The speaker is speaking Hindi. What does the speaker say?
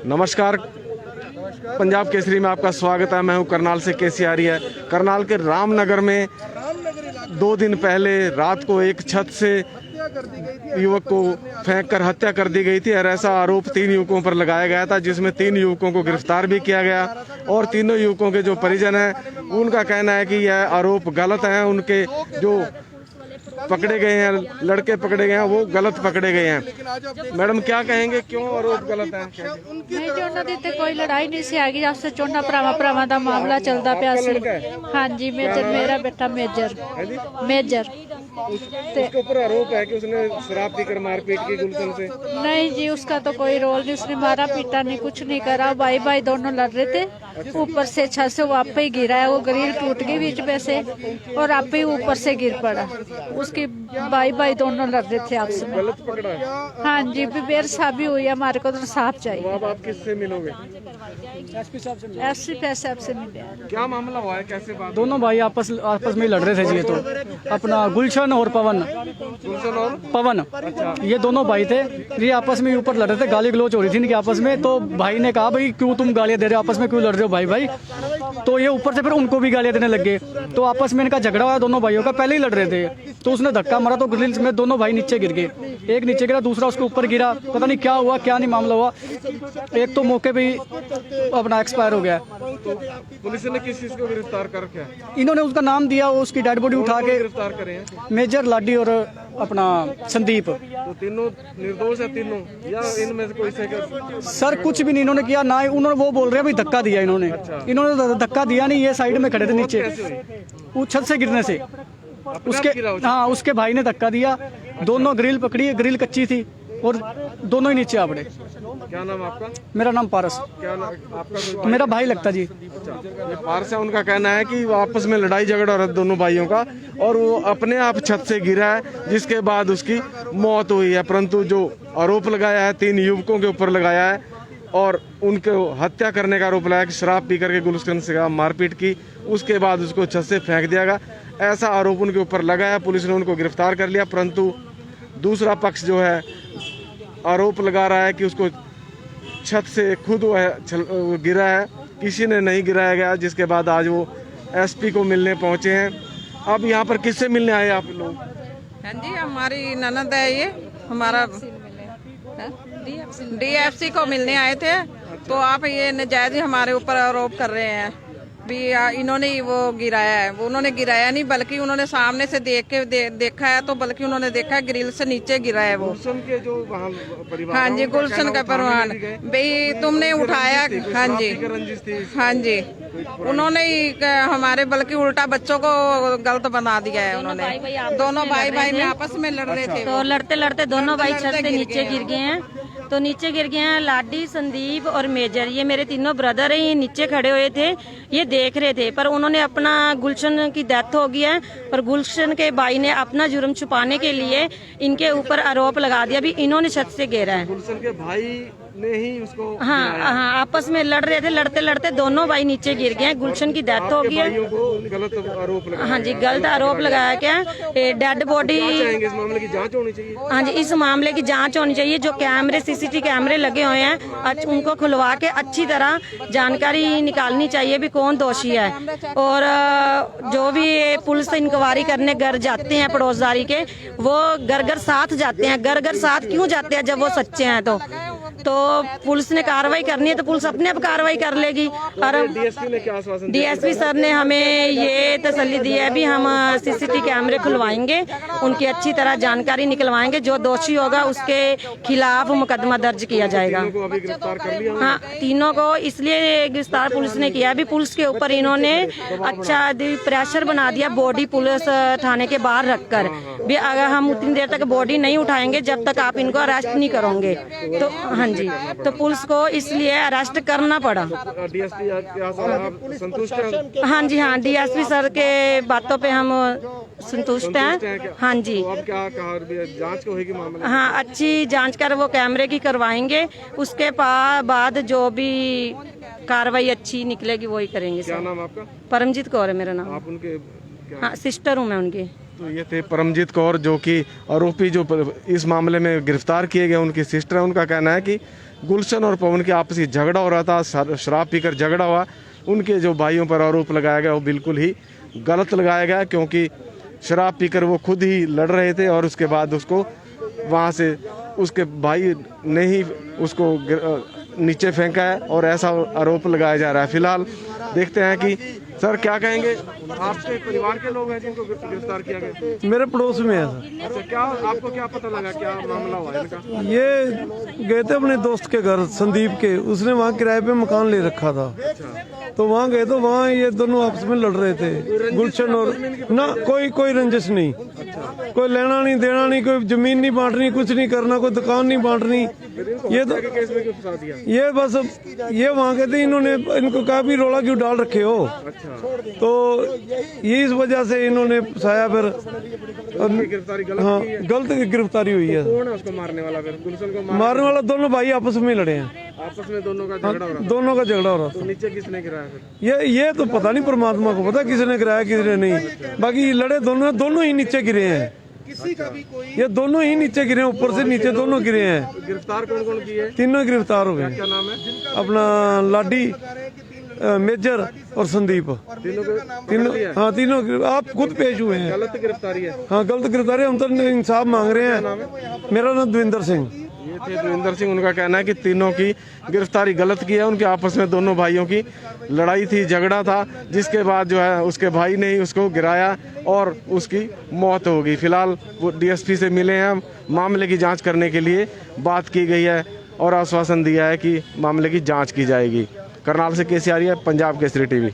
नमस्कार, पंजाब केसरी में आपका स्वागत है। मैं हूं करनाल से केसी आर्य। करनाल के रामनगर में 2 दिन पहले रात को एक छत से युवक को फेंककर हत्या कर दी गई थी और ऐसा आरोप 3 युवकों पर लगाया गया था, जिसमें 3 युवकों को गिरफ्तार भी किया गया। और तीनों युवकों के जो परिजन हैं उनका कहना है कि यह आरोप गलत है। उनके जो पकड़े गए हैं, लड़के पकड़े गए हैं, वो गलत पकड़े गए हैं। मैडम क्या कहेंगे, क्यों आरोप गलत है? नहीं जो उन्होंने ते कोई लड़ाई नहीं सी हैगी, आपसे चोना भरावां दा मामला चलता पिया सी। हाँ जी, मेजर मेरा बेटा मेजर उसके ऊपर आरोप है कि उसने शराब पीकर मारपीट की गुलशन से। नहीं जी, उसका तो कोई रोल नहीं, उसने मारा पीटा नहीं, कुछ नहीं करा। भाई भाई दोनों लड़ रहे थे, ऊपर से छत से वो आप ही गिरा है, वो ग्रिल टूट गई बीच में से और आप ही ऊपर से गिर पड़ा। उसकी भाई भाई दोनों लड़ रहे थे आपस में। गलत पकड़ा है। हाँ जी, बेरसाबी हुई है, हमारे को तो साफ चाहिए। अब आप किससे मिलोगे? एसपी साहब से मिले। क्या मामला हुआ है, कैसे बात? दोनों भाई आपस में लड़ रहे थे जी। ये तो अपना गुलशन और पवन ये दोनों भाई थे। ये आपस में ऊपर लड़ रहे थे, गाली गलौज हो रही थी इनकी आपस में। तो भाई ने कहा भाई क्यों तुम गालियां दे रहे हो, आपस में क्यों लड़ रहे हो भाई भाई। तो ये ऊपर से फिर उनको भी गालियां देने लग गए। तो आपस में इनका झगड़ा हुआ दोनों भाइयों का, पहले ही लड़ रहे थे। तो उसने धक्का मारा तो ग्रिल्स में दोनों भाई नीचे गिर गए। एक नीचे गिरा, दूसरा उसके ऊपर गिरा। पता नहीं क्या हुआ क्या नहीं मामला हुआ। एक तो मौके पे ही अपना एक्सपायर हो गया। तो पुलिस ने किस चीज को गिरफ्तार कर क्या? इन्होंने उसका नाम दिया, उसकी डेड बॉडी उठा के गिरफ्तार करे हैं? मेजर लाडी और अपना संदीप। तो तीनों निर्दोष है तीनों, या इनमें से कोई से? सर कुछ भी नहीं इन्होंने किया ना। उन्होंने वो बोल रहे हैं भाई धक्का दिया इन्होंने धक्का दिया नहीं। ये साइड में खड़े थे नीचे, वो छत से गिरने से उसके भाई ने धक्का दिया। दोनों ग्रिल पकड़ी, ग्रिल कच्ची थी और दोनों ही नीचे आ पड़े। क्या नाम आपका? मेरा नाम पारस। क्या नाम आपका? मेरा भाई लगता जी। ये पारस है। उनका कहना है कि वो आपस में लड़ाई झगड़ा हो रहा है दोनों भाइयों का और वो अपने आप छत से गिरा है, जिसके बाद उसकी मौत हुई है। परंतु जो आरोप लगाया है 3 युवकों के ऊपर लगाया है और उनको हत्या करने का आरोप लगाया कि शराब पी करके गुलशन से मारपीट की, उसके बाद उसको छत से फेंक दिया गया, ऐसा आरोप उनके ऊपर लगाया। पुलिस ने उनको गिरफ्तार कर लिया। परंतु दूसरा पक्ष जो है आरोप लगा रहा है कि उसको छत से खुद गिरा है, किसी ने नहीं गिराया गया। जिसके बाद आज वो एसपी को मिलने पहुंचे हैं। अब यहाँ पर किससे मिलने आए आप लोग? हाँ जी, हमारी ननद है ये, हमारा डीएफसी को मिलने आए थे। तो आप ये नजायज हमारे ऊपर आरोप कर रहे हैं भी इन्होंने ही वो गिराया है। वो उन्होंने गिराया नहीं, बल्कि उन्होंने सामने से देखा है। तो बल्कि उन्होंने देखा है ग्रिल से नीचे गिरा है वो। गुलशन के जो वहाँ परिवार, हाँ जी, गुलशन का परिवार भाई तुमने उठाया। हाँ जी, हाँ जी, उन्होंने ही हमारे बल्कि उल्टा बच्चों को गलत बना दिया है उन्होंने। दोनों भाई में आपस में लड़ रहे थे। तो लड़ते लड़ते दोनों भाई छत से नीचे गिर गए हैं। तो नीचे गिर गए हैं लाडी, संदीप और मेजर। ये मेरे तीनों ब्रदर हैं। ये नीचे खड़े हुए थे, ये देख रहे थे। पर उन्होंने अपना गुलशन की डेथ हो गई है, पर गुलशन के भाई ने अपना जुर्म छुपाने के लिए इनके ऊपर आरोप लगा दिया भी इन्होंने छत से गिरा है। गुलशन के भाई ने ही उसको हाँ, आपस में लड़ रहे थे। लड़ते लड़ते दोनों भाई नीचे गिर गए हैं। गुलशन की डेथ हो गई है। गलत आरोप लगाया। हाँ जी, गलत आरोप लगाया गया। डेड बॉडी, इस मामले की जांच होनी चाहिए। हाँ जी, इस मामले की जांच होनी चाहिए। जो कैमरे सीसीटीवी कैमरे लगे हुए हैं उनको खुलवा के अच्छी तरह जानकारी निकालनी चाहिए भी कौन दोषी है। और जो भी पुलिस इंक्वायरी करने घर जाते हैं पड़ोसदारी के, वो घर घर साथ जाते हैं। घर घर साथ क्यों जाते हैं जब वो सच्चे हैं? तो पुलिस ने कार्रवाई करनी है तो पुलिस अपने आप कार्रवाई कर लेगी। और डीएसपी ने क्या आश्वासन? डीएसपी सर ने हमें ये तसल्ली दी है भी हम सीसीटीवी कैमरे खुलवाएंगे, उनकी अच्छी तरह जानकारी निकलवाएंगे। जो दोषी होगा उसके खिलाफ मुकदमा दर्ज किया जाएगा। अभी गिरफ्तार कर लिया? हाँ, तीनों को इसलिए गिरफ्तार पुलिस ने किया भी पुलिस के ऊपर इन्होंने अच्छा प्रेशर बना दिया बॉडी पुलिस थाने के बाहर रखकर भी अगर हम उतनी देर तक बॉडी नहीं उठाएंगे जब तक आप इनको अरेस्ट नहीं करोगे। तो हाँ जी, तो पुलिस को इसलिए अरेस्ट करना पड़ा। डीएसपी आप संतुष्ट हैं? हाँ जी, हाँ, डीएसपी सर के बातों पे हम संतुष्ट हैं। हाँ जी, तो अब क्या कहा, जांच होगी मामले? हाँ, अच्छी जांच कर वो कैमरे की करवाएंगे। उसके बाद जो भी कार्रवाई अच्छी निकलेगी वही करेंगे। क्या नाम आपका? परमजीत कौर है मेरा नाम। आप उनके हाँ, सिस्टर हूँ मैं उनकी। तो ये थे परमजीत कौर, जो कि आरोपी जो इस मामले में गिरफ्तार किए गए उनकी सिस्टर है। उनका कहना है कि गुलशन और पवन के आपसी झगड़ा हो रहा था, शराब पीकर झगड़ा हुआ। उनके जो भाइयों पर आरोप लगाया गया वो बिल्कुल ही गलत लगाया गया, क्योंकि शराब पीकर वो खुद ही लड़ रहे थे और उसके बाद उसको वहाँ से उसके भाई ने ही उसको नीचे फेंका है और ऐसा आरोप लगाया जा रहा है। फिलहाल देखते हैं कि सर क्या कहेंगे, आपके परिवार के लोग हैं जिनको गिरफ्तार किया गया? मेरे पड़ोस में है सर। अच्छा, क्या आपको क्या पता लगा, क्या मामला हुआ इनका? ये गए थे अपने दोस्त के घर संदीप के, उसने वहाँ किराए पे मकान ले रखा था। तो वहाँ गए तो वहाँ ये दोनों आपस में लड़ रहे थे, गुलशन और ना कोई रंजिश नहीं, कोई लेना नहीं देना नहीं, कोई जमीन नहीं बांटनी, कुछ नहीं करना, कोई दुकान नहीं बांटनी। ये तो ये बस ये वहाँ गए थे, इन्होंने इनको कहा भी रोला क्यों डाल रखे हो, तो ये इस वजह से इन्होंने फंसाया। फिर हाँ गलत गिरफ्तारी हुई है। कौन है उसको मारने वाला? फिर गुलशन को मारने वाला दोनों भाई आपस में लड़े हैं, आपस में दोनों का झगड़ा हो रहा दोनों का झगड़ा हो रहा था। तो नीचे किसने गिराया फिर? ये तो पता नहीं, परमात्मा को पता किसने गिराया किसने नहीं। बाकी लड़े दोनों ही नीचे गिरे हैं, ये दोनों ही नीचे गिरे हैं, ऊपर से नीचे दोनों गिरे हैं। गिरफ्तार कौन कौन किए? तीनों गिरफ्तार हो गए। क्या नाम है? अपना लाडी, मेजर और संदीप, तीनों हाँ तीनों आप खुद पेश हुए हैं। गलत गिरफ्तारी है? हाँ गलत गिरफ्तारी, हम तो इंसाफ मांग रहे हैं। मेरा नाम दविंदर सिंह। ये थे दविंदर सिंह। उनका कहना है कि तीनों की गिरफ्तारी गलत की है। उनके आपस में दोनों भाइयों की लड़ाई थी, झगड़ा था, जिसके बाद जो है उसके भाई ने ही उसको गिराया और उसकी मौत हो गई। फिलहाल वो डीएसपी से मिले हैं, मामले की जांच करने के लिए बात की गई है और आश्वासन दिया है कि मामले की जांच की जाएगी। करनाल से केसी आर्य, पंजाब केसरी टीवी।